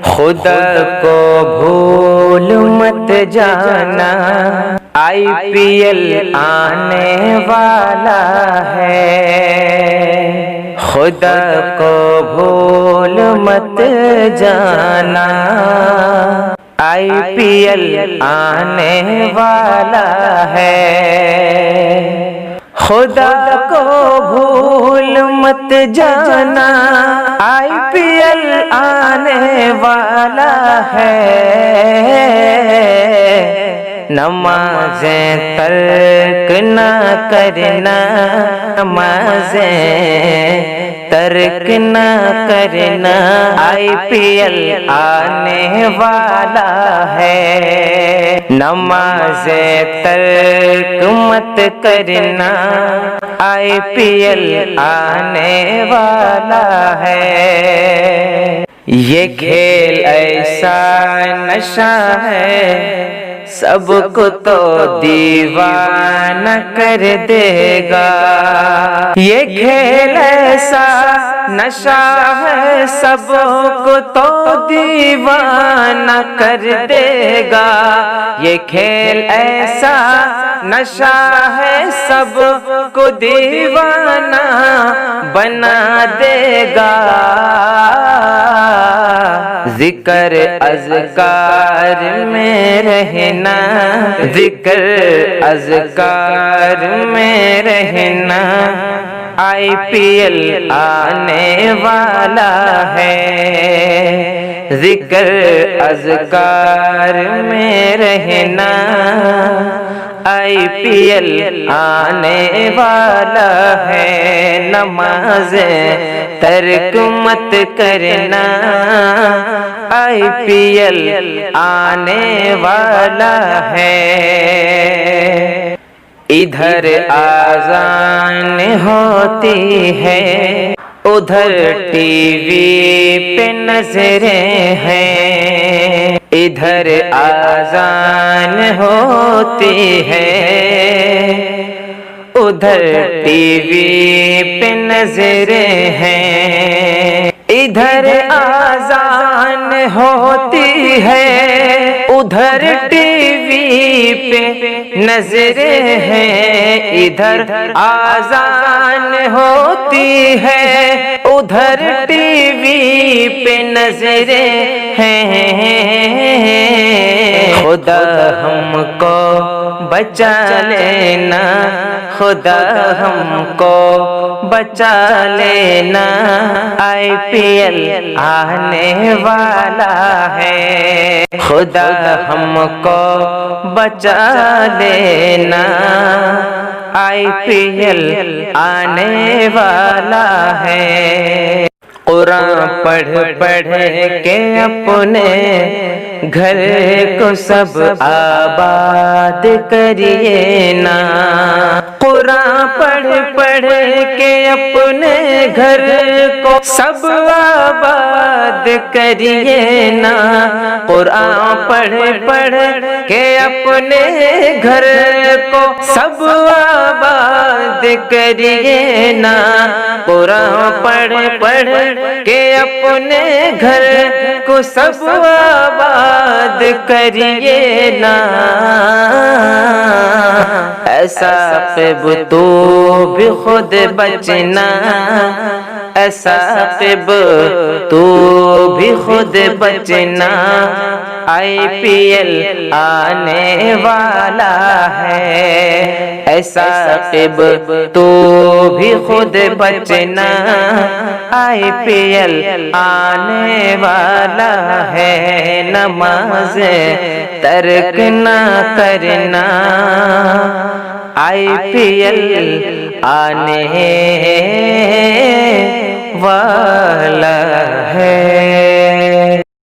خدا کو بھول مت جانا، آئی پی ایل آنے والا ہے۔ خدا کو بھول مت جانا، آئی پی ایل آنے والا ہے۔ خدا کو بھول مت جانا، آئی پی ایل آنے والا ہے۔ نمازیں ترک نہ کرنا، نمازیں ترک نہ کرنا، آئی پی ایل آنے والا ہے۔ نمازیں ترک مت کرنا، آئی پی ایل آنے والا ہے۔ یہ کھیل ایسا نشہ ہے، سب کو تو دیوانہ کر دے گا۔ یہ کھیل ایسا نشہ ہے، سب کو تو دیوانہ کر دے گا۔ یہ کھیل ایسا نشہ ہے، سب کو دیوانہ بنا دے گا۔ ذکر اذکار میں رہنا، ذکر اذکار میں رہنا، آئی پی ایل آنے والا ہے۔ ذکر اذکار میں رہنا، آئی پی ایل آنے والا ہے۔ نمازیں ترک مت کرنا، آئی پی ایل آنے والا ہے۔ ادھر آذان ہوتی ہے، ادھر ٹی وی پہ نظریں ہیں۔ ادھر آذان ہوتی ہے، ادھر ٹی وی پہ نظریں ہیں۔ ادھر آذان ہوتی ہے، ادھر ٹی وی پہ نظریں ہیں۔ ادھر آذان ہوتی ہے، ادھر ٹی وی پہ نظریں ہیں۔ خدا ہم کو بچا لینا، خدا ہم کو بچا لینا، آئی پی ایل آنے والا ہے۔ خدا ہم کو بچا لینا، آئی پی ایل آنے والا ہے۔ قرآن پڑھ پڑھ کے اپنے گھر کو سب آباد کریے نا۔ قرآن پڑھ پڑھ کے اپنے گھر کو سب آباد کریے نا۔ قرآن پڑھ پڑھ کے اپنے گھر کو سب آباد کریے نا۔ قرآن پڑھ پڑھ کہ اپنے گھر کو سب آباد کریے نا۔ ایسا قب تو بھی خود بچنا، ایسا قب تو بھی خود بچنا، آئی پی ایل آنے والا ہے۔ ایسا قب تو بھی خود بچنا، آئی پی ایل آنے والا ہے۔ نمازیں ترک نہ کرنا، آئی پی ایل آنے والا ہے۔